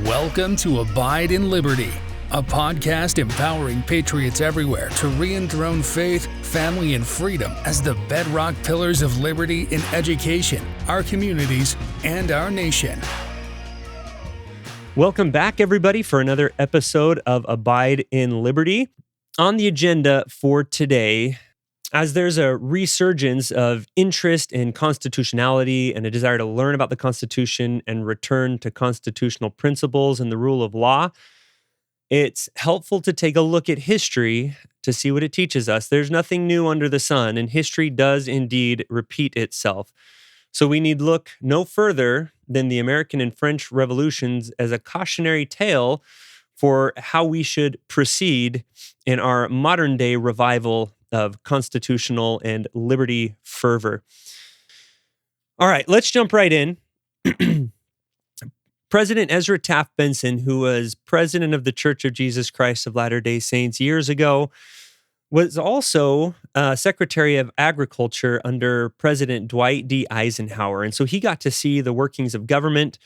Welcome to Abide in Liberty, a podcast empowering patriots everywhere to re-enthrone faith, family, and freedom as the bedrock pillars of liberty in education, our communities, and our nation. Welcome back, everybody, for another episode of Abide in Liberty. On the agenda for today, as there's a resurgence of interest in constitutionality and a desire to learn about the Constitution and return to constitutional principles and the rule of law, it's helpful to take a look at history to see what it teaches us. There's nothing new under the sun, and history does indeed repeat itself. So we need look no further than the American and French revolutions as a cautionary tale for how we should proceed in our modern-day revival of constitutional and liberty fervor. All right, let's jump right in. President Ezra Taft Benson, who was president of the Church of Jesus Christ of Latter-day Saints years ago, was also Secretary of Agriculture under President Dwight D. Eisenhower. And so he got to see the workings of government.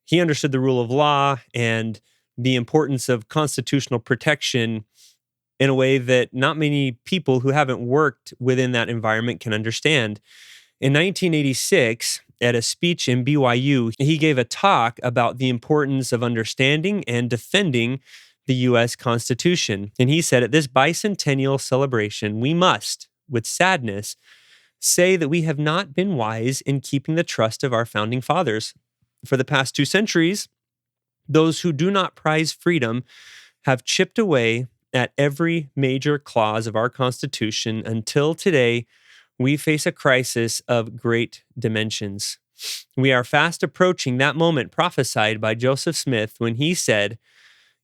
He understood the rule of law and the importance of constitutional protection in a way that not many people who haven't worked within that environment can understand. In 1986, at a speech in BYU, he gave a talk about the importance of understanding and defending the U.S. Constitution. And he said, at this bicentennial celebration, we must, with sadness, say that we have not been wise in keeping the trust of our founding fathers. For the past 2 centuries, those who do not prize freedom have chipped away at every major clause of our Constitution until today we face a crisis of great dimensions. We are fast approaching that moment prophesied by Joseph Smith when he said,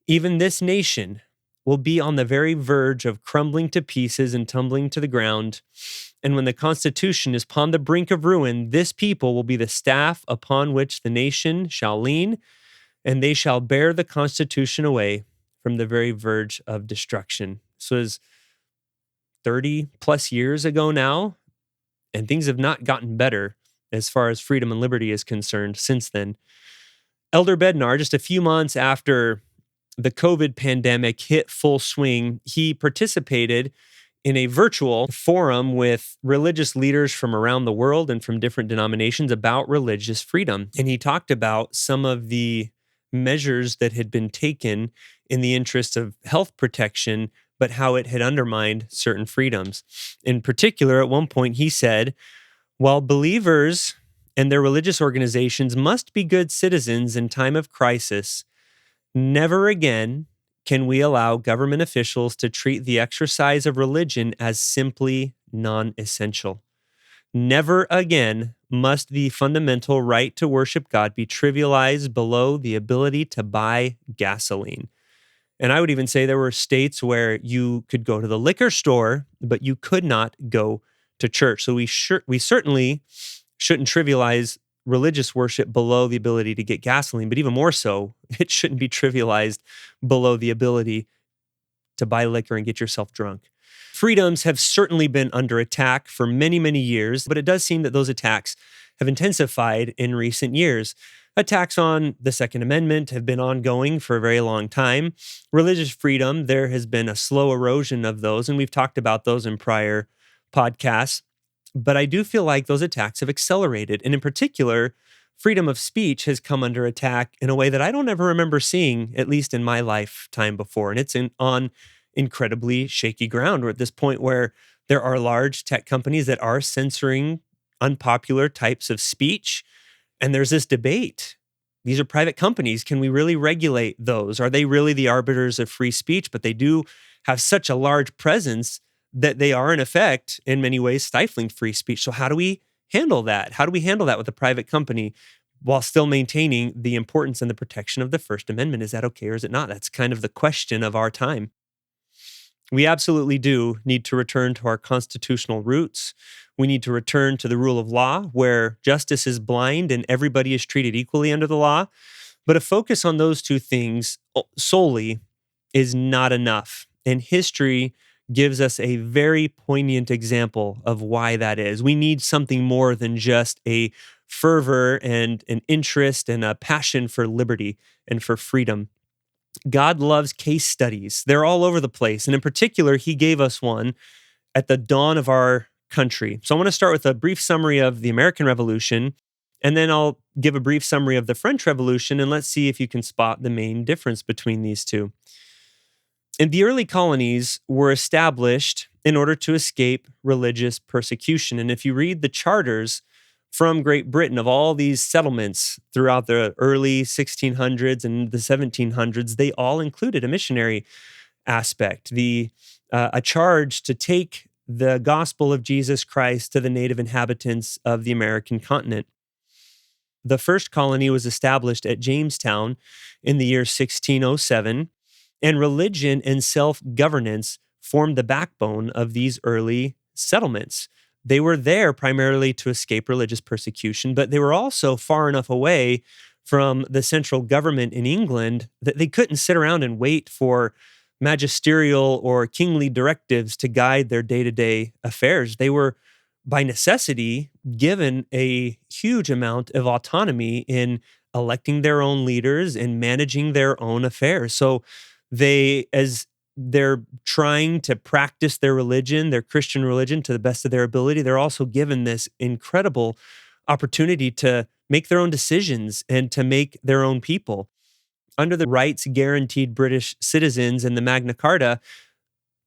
even this nation will be on the very verge of crumbling to pieces and tumbling to the ground. And when the Constitution is upon the brink of ruin, this people will be the staff upon which the nation shall lean, and they shall bear the Constitution away from the very verge of destruction. This was 30 plus years ago now, and things have not gotten better as far as freedom and liberty is concerned since then. Elder Bednar, just a few months after the COVID pandemic hit full swing, he participated in a virtual forum with religious leaders from around the world and from different denominations about religious freedom. And he talked about some of the measures that had been taken in the interest of health protection, but how it had undermined certain freedoms. In particular, at one point he said, while believers and their religious organizations must be good citizens in time of crisis, never again can we allow government officials to treat the exercise of religion as simply non-essential. Never again must the fundamental right to worship God be trivialized below the ability to buy gasoline. And I would even say there were states where you could go to the liquor store, but you could not go to church. So we certainly shouldn't trivialize religious worship below the ability to get gasoline, but even more so, it shouldn't be trivialized below the ability to buy liquor and get yourself drunk. Freedoms have certainly been under attack for many, many years, but it does seem that those attacks have intensified in recent years. Attacks on the Second Amendment have been ongoing for a very long time. Religious freedom, there has been a slow erosion of those, and we've talked about those in prior podcasts. But I do feel like those attacks have accelerated. And in particular, freedom of speech has come under attack in a way that I don't ever remember seeing, at least in my lifetime before. And it's on incredibly shaky ground. We're at this point where there are large tech companies that are censoring unpopular types of speech. And there's this debate. These are private companies. Can we really regulate those? Are they really the arbiters of free speech? But they do have such a large presence that they are, in effect, in many ways, stifling free speech. So how do we handle that? How do we handle that with a private company while still maintaining the importance and the protection of the First Amendment? Is that okay or is it not? That's kind of the question of our time. We absolutely do need to return to our constitutional roots. We need to return to the rule of law, where justice is blind and everybody is treated equally under the law. But a focus on those two things solely is not enough. And history gives us a very poignant example of why that is. We need something more than just a fervor and an interest and a passion for liberty and for freedom. God loves case studies. They're all over the place. And in particular, he gave us one at the dawn of our country. So I want to start with a brief summary of the American Revolution, and then I'll give a brief summary of the French Revolution, and let's see if you can spot the main difference between these two. And the early colonies were established in order to escape religious persecution. And if you read the charters from Great Britain of all these settlements throughout the early 1600s and the 1700s, they all included a missionary aspect, a charge to take the gospel of Jesus Christ to the native inhabitants of the American continent. The first colony was established at Jamestown in the year 1607, and religion and self-governance formed the backbone of these early settlements. They were there primarily to escape religious persecution, but they were also far enough away from the central government in England that they couldn't sit around and wait for magisterial or kingly directives to guide their day-to-day affairs. They were, by necessity, given a huge amount of autonomy in electing their own leaders and managing their own affairs. So as they're trying to practice their religion, their Christian religion, to the best of their ability, they're also given this incredible opportunity to make their own decisions and to make their own people. Under the rights guaranteed British citizens and the Magna Carta,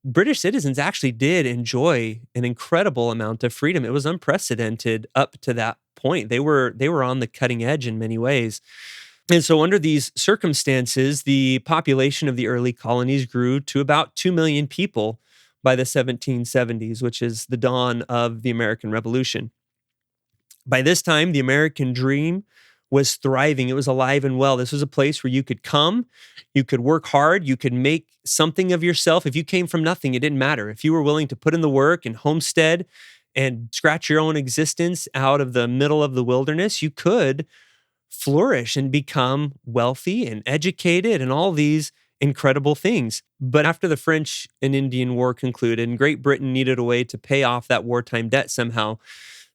British citizens actually did enjoy an incredible amount of freedom. It was unprecedented up to that point. They were on the cutting edge in many ways. And so under these circumstances, the population of the early colonies grew to about 2 million people by the 1770s, which is the dawn of the American Revolution. By this time, the American dream was thriving. It was alive and well. This was a place where you could come, you could work hard, you could make something of yourself. If you came from nothing, it didn't matter. If you were willing to put in the work and homestead and scratch your own existence out of the middle of the wilderness, you could flourish and become wealthy and educated and all these incredible things. But after the French and Indian War concluded and Great Britain needed a way to pay off that wartime debt somehow,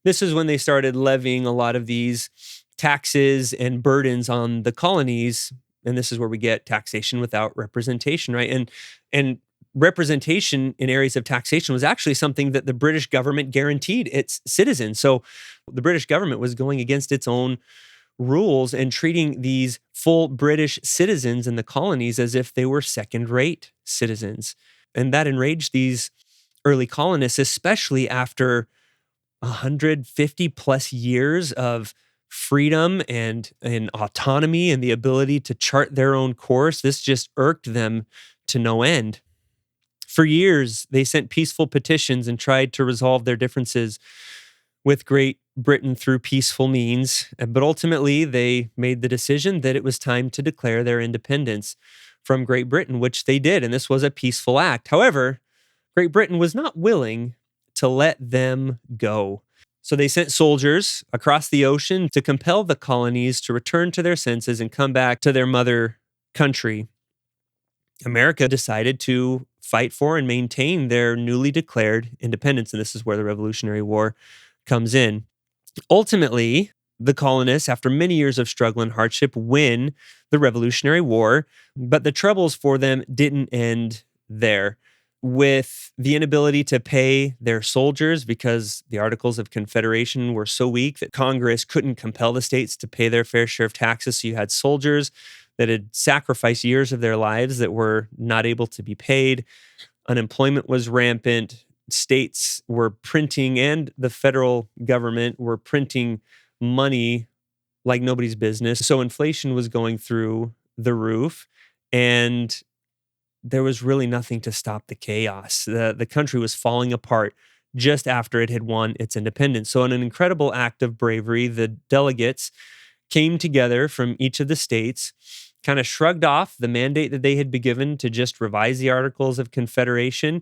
this is when they started levying a lot of these taxes and burdens on the colonies. And this is where we get taxation without representation, right? And representation in areas of taxation was actually something that the British government guaranteed its citizens. So the British government was going against its own rules and treating these full British citizens in the colonies as if they were second-rate citizens. And that enraged these early colonists, especially after 150 plus years of freedom and autonomy and the ability to chart their own course. This just irked them to no end. For years, they sent peaceful petitions and tried to resolve their differences with Great Britain through peaceful means, but ultimately they made the decision that it was time to declare their independence from Great Britain, which they did, and this was a peaceful act. However, Great Britain was not willing to let them go. So they sent soldiers across the ocean to compel the colonies to return to their senses and come back to their mother country. America decided to fight for and maintain their newly declared independence, and this is where the Revolutionary War comes in. Ultimately, the colonists, after many years of struggle and hardship, win the Revolutionary War, but the troubles for them didn't end there. With the inability to pay their soldiers because the Articles of Confederation were so weak that Congress couldn't compel the states to pay their fair share of taxes, so you had soldiers that had sacrificed years of their lives that were not able to be paid. Unemployment was rampant. States were printing, and the federal government were printing money like nobody's business. So inflation was going through the roof, and there was really nothing to stop the chaos. The country was falling apart just after it had won its independence. So in an incredible act of bravery, the delegates came together from each of the states, kind of shrugged off the mandate that they had been given to just revise the Articles of Confederation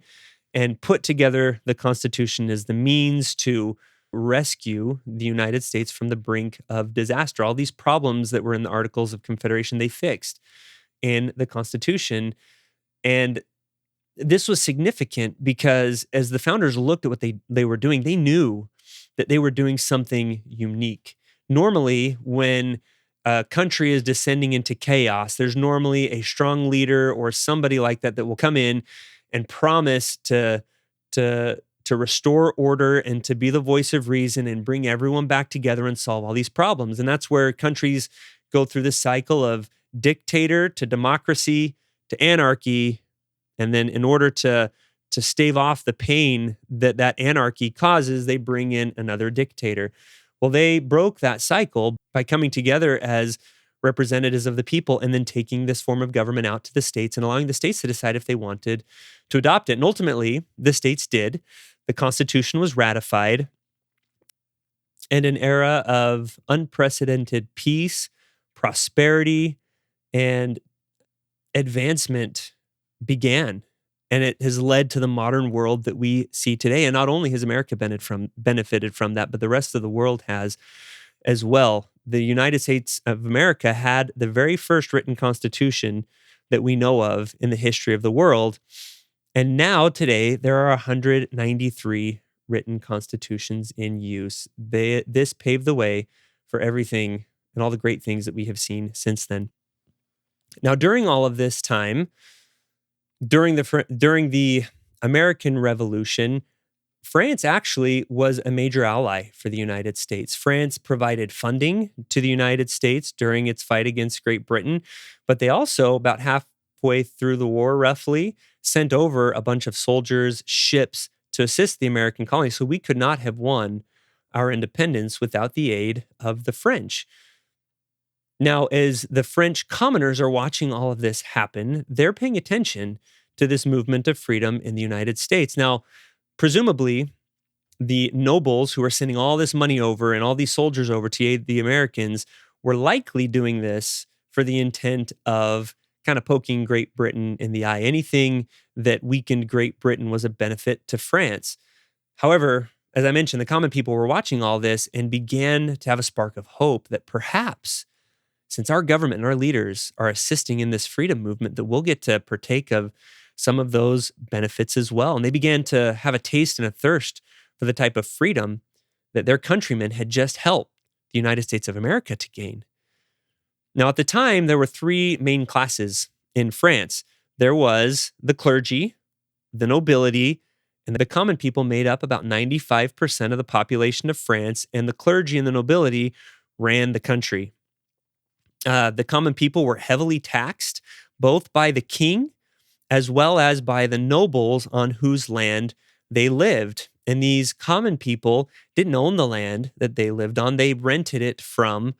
and put together the Constitution as the means to rescue the United States from the brink of disaster. All these problems that were in the Articles of Confederation, they fixed in the Constitution. And this was significant because as the founders looked at what they were doing, they knew that they were doing something unique. normally when a country is descending into chaos, there's normally a strong leader or somebody like that that will come in and promise to restore order and to be the voice of reason and bring everyone back together and solve all these problems. And that's where countries go through this cycle of dictator to democracy to anarchy. And then in order to stave off the pain that that anarchy causes, they bring in another dictator. Well, they broke that cycle by coming together as representatives of the people and then taking this form of government out to the states and allowing the states to decide if they wanted to adopt it. And ultimately, the states did. The Constitution was ratified, and an era of unprecedented peace, prosperity, and advancement began. And it has led to the modern world that we see today. And not only has America benefited from that, but the rest of the world has as well. The United States of America had the very first written constitution that we know of in the history of the world. And now, today, there are 193 written constitutions in use. This paved the way for everything and all the great things that we have seen since then. Now, during all of this time, during the American Revolution, France actually was a major ally for the United States. France provided funding to the United States during its fight against Great Britain, but they also, about halfway through the war, roughly, sent over a bunch of soldiers, ships to assist the American colonies. So we could not have won our independence without the aid of the French. Now, as the French commoners are watching all of this happen, they're paying attention to this movement of freedom in the United States. Now, presumably, the nobles who are sending all this money over and all these soldiers over to aid the Americans were likely doing this for the intent of kind of poking Great Britain in the eye. Anything that weakened Great Britain was a benefit to France. However, as I mentioned, the common people were watching all this and began to have a spark of hope that perhaps, since our government and our leaders are assisting in this freedom movement, that we'll get to partake of some of those benefits as well. And they began to have a taste and a thirst for the type of freedom that their countrymen had just helped the United States of America to gain. Now, at the time, there were three main classes in France. There was the clergy, the nobility, and the common people made up about 95% of the population of France, and the clergy and the nobility ran the country. The common people were heavily taxed, both by the king as well as by the nobles on whose land they lived. And these common people didn't own the land that they lived on. They rented it from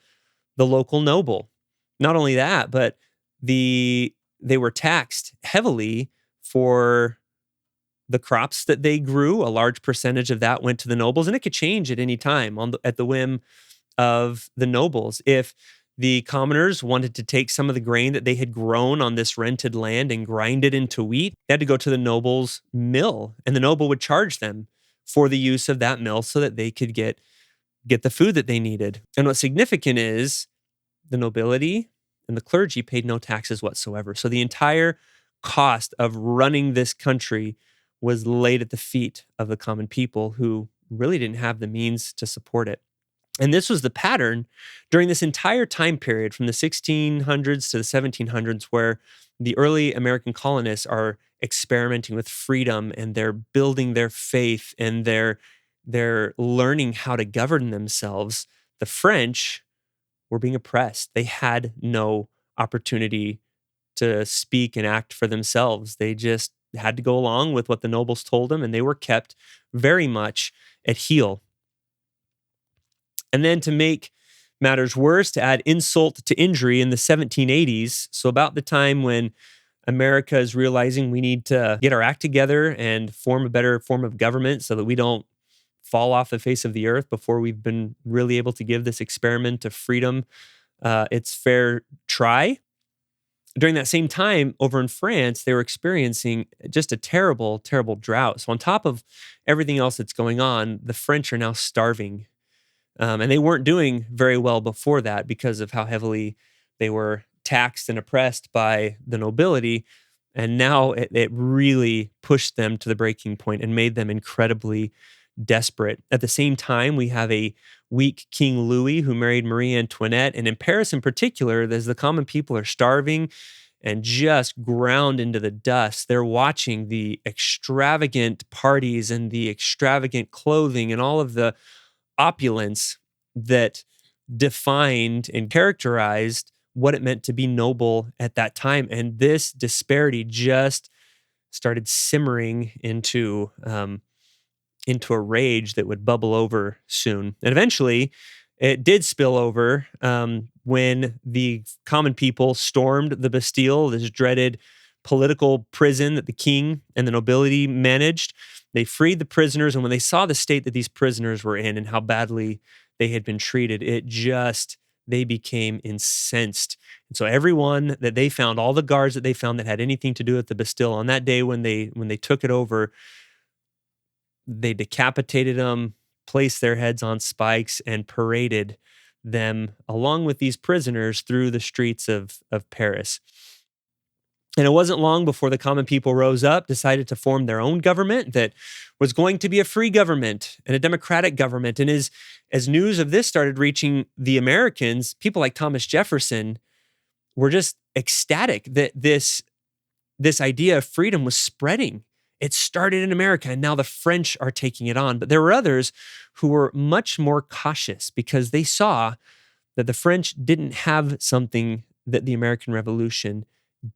the local noble. Not only that, but they were taxed heavily for the crops that they grew. A large percentage of that went to the nobles, and it could change at any time at the whim of the nobles. If the commoners wanted to take some of the grain that they had grown on this rented land and grind it into wheat, they had to go to the noble's mill, and the noble would charge them for the use of that mill so that they could get the food that they needed. And what's significant is the nobility and the clergy paid no taxes whatsoever. So the entire cost of running this country was laid at the feet of the common people who really didn't have the means to support it. And this was the pattern during this entire time period from the 1600s to the 1700s, where the early American colonists are experimenting with freedom and they're building their faith and they're learning how to govern themselves. The French were being oppressed. They had no opportunity to speak and act for themselves. They just had to go along with what the nobles told them, and they were kept very much at heel. And then to make matters worse, to add insult to injury, in the 1780s, so about the time when America is realizing we need to get our act together and form a better form of government so that we don't fall off the face of the earth before we've been really able to give this experiment of freedom its fair try. During that same time, over in France, they were experiencing just a terrible, terrible drought. So on top of everything else that's going on, the French are now starving. And they weren't doing very well before that because of how heavily they were taxed and oppressed by the nobility. And now it really pushed them to the breaking point and made them incredibly desperate. At the same time, we have a weak King Louis, who married Marie Antoinette. And in Paris in particular, as the common people are starving and just ground into the dust, they're watching the extravagant parties and the extravagant clothing and all of the opulence that defined and characterized what it meant to be noble at that time. And this disparity just started simmering into a rage that would bubble over soon. And eventually, it did spill over when the common people stormed the Bastille, this dreaded political prison that the king and the nobility managed. They freed the prisoners, and when they saw the state that these prisoners were in and how badly they had been treated, they became incensed. And so everyone that they found, all the guards that they found that had anything to do with the Bastille, on that day when they took it over, they decapitated them, placed their heads on spikes, and paraded them along with these prisoners through the streets of Paris. And it wasn't long before the common people rose up, decided to form their own government that was going to be a free government and a democratic government. And as news of this started reaching the Americans, people like Thomas Jefferson were just ecstatic that this idea of freedom was spreading. It started in America, and now the French are taking it on. But there were others who were much more cautious because they saw that the French didn't have something that the American Revolution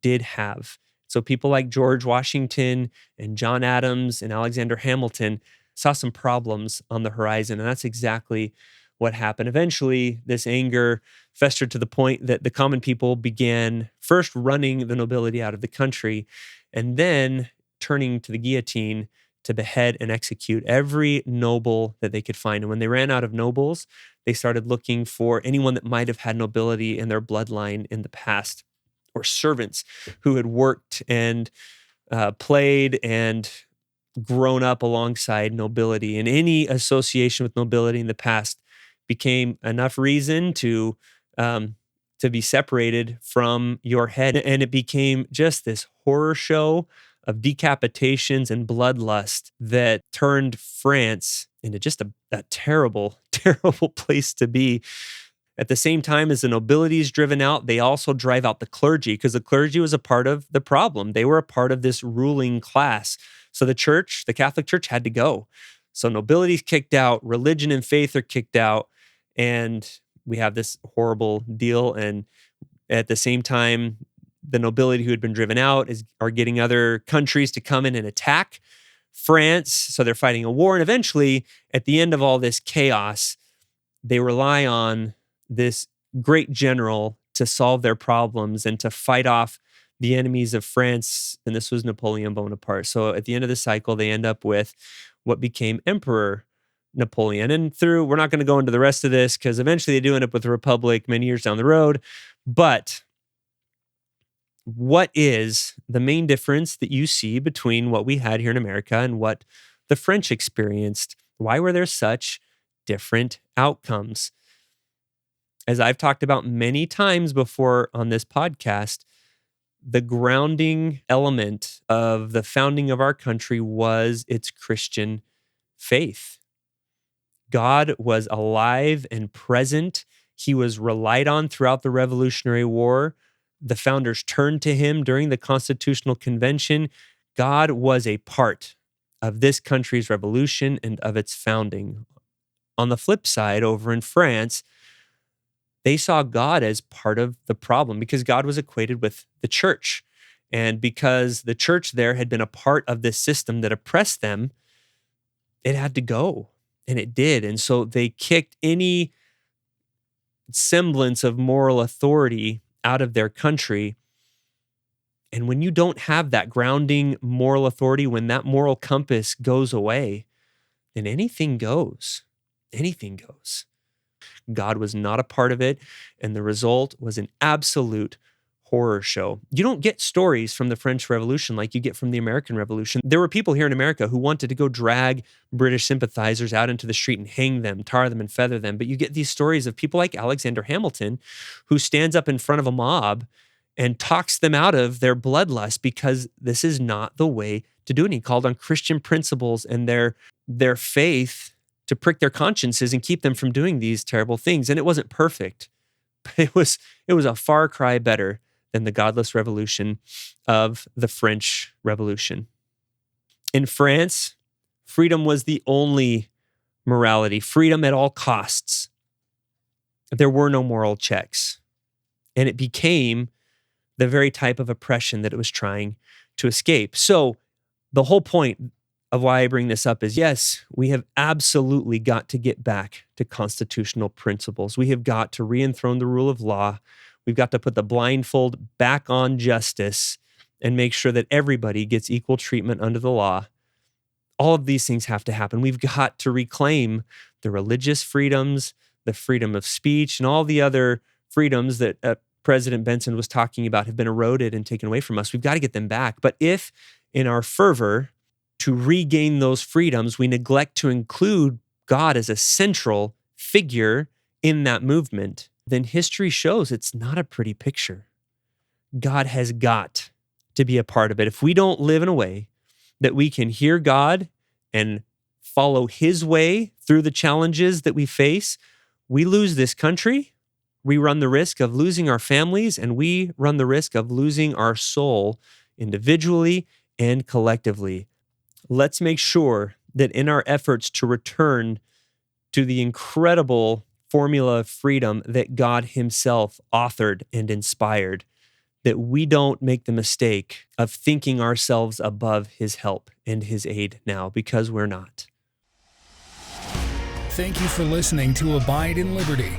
did have. So people like George Washington and John Adams and Alexander Hamilton saw some problems on the horizon, and that's exactly what happened. Eventually, this anger festered to the point that the common people began first running the nobility out of the country and then turning to the guillotine to behead and execute every noble that they could find. And when they ran out of nobles, they started looking for anyone that might have had nobility in their bloodline in the past, or servants who had worked and played and grown up alongside nobility. And any association with nobility in the past became enough reason to be separated from your head. And it became just this horror show of decapitations and bloodlust that turned France into just a terrible, terrible place to be. At the same time as the nobility is driven out, they also drive out the clergy, because the clergy was a part of the problem. They were a part of this ruling class. So the church, the Catholic Church, had to go. So nobility's kicked out, religion and faith are kicked out, and we have this horrible deal. And at the same time, the nobility who had been driven out are getting other countries to come in and attack France. So they're fighting a war. And eventually, at the end of all this chaos, they rely on this great general to solve their problems and to fight off the enemies of France. And this was Napoleon Bonaparte. So at the end of the cycle, they end up with what became Emperor Napoleon. And we're not going to go into the rest of this because eventually they do end up with a republic many years down the road. But what is the main difference that you see between what we had here in America and what the French experienced? Why were there such different outcomes? As I've talked about many times before on this podcast, the grounding element of the founding of our country was its Christian faith. God was alive and present. He was relied on throughout the Revolutionary War. The founders turned to him during the Constitutional Convention. God was a part of this country's revolution and of its founding. On the flip side, over in France, they saw God as part of the problem because God was equated with the church. And because the church there had been a part of this system that oppressed them, it had to go. And it did. And so they kicked any semblance of moral authority out of their country. And when you don't have that grounding moral authority, when that moral compass goes away, then anything goes. Anything goes. God was not a part of it, and the result was an absolute horror show. You don't get stories from the French Revolution like you get from the American Revolution. There were people here in America who wanted to go drag British sympathizers out into the street and hang them, tar them, and feather them. But you get these stories of people like Alexander Hamilton, who stands up in front of a mob and talks them out of their bloodlust because this is not the way to do it. He called on Christian principles and their faith to prick their consciences and keep them from doing these terrible things. And it wasn't perfect, but it was a far cry better than the godless revolution of the French Revolution. In France, freedom was the only morality, freedom at all costs. There were no moral checks. And it became the very type of oppression that it was trying to escape. So the whole point of why I bring this up is, yes, we have absolutely got to get back to constitutional principles. We have got to re-enthrone the rule of law. We've got to put the blindfold back on justice and make sure that everybody gets equal treatment under the law. All of these things have to happen. We've got to reclaim the religious freedoms, the freedom of speech, and all the other freedoms that President Benson was talking about have been eroded and taken away from us. We've got to get them back. But if in our fervor to regain those freedoms, we neglect to include God as a central figure in that movement, then history shows it's not a pretty picture. God has got to be a part of it. If we don't live in a way that we can hear God and follow His way through the challenges that we face, we lose this country, we run the risk of losing our families, and we run the risk of losing our soul individually and collectively. Let's make sure that in our efforts to return to the incredible formula of freedom that God Himself authored and inspired, that we don't make the mistake of thinking ourselves above His help and His aid now, because we're not. Thank you for listening to Abide in Liberty.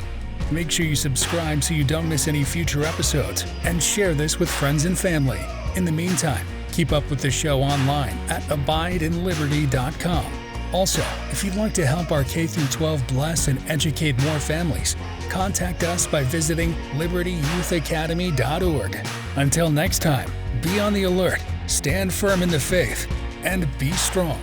Make sure you subscribe so you don't miss any future episodes, and share this with friends and family. In the meantime, keep up with the show online at abideinliberty.com. Also, if you'd like to help our K-12 bless and educate more families, contact us by visiting libertyyouthacademy.org. Until next time, be on the alert, stand firm in the faith, and be strong.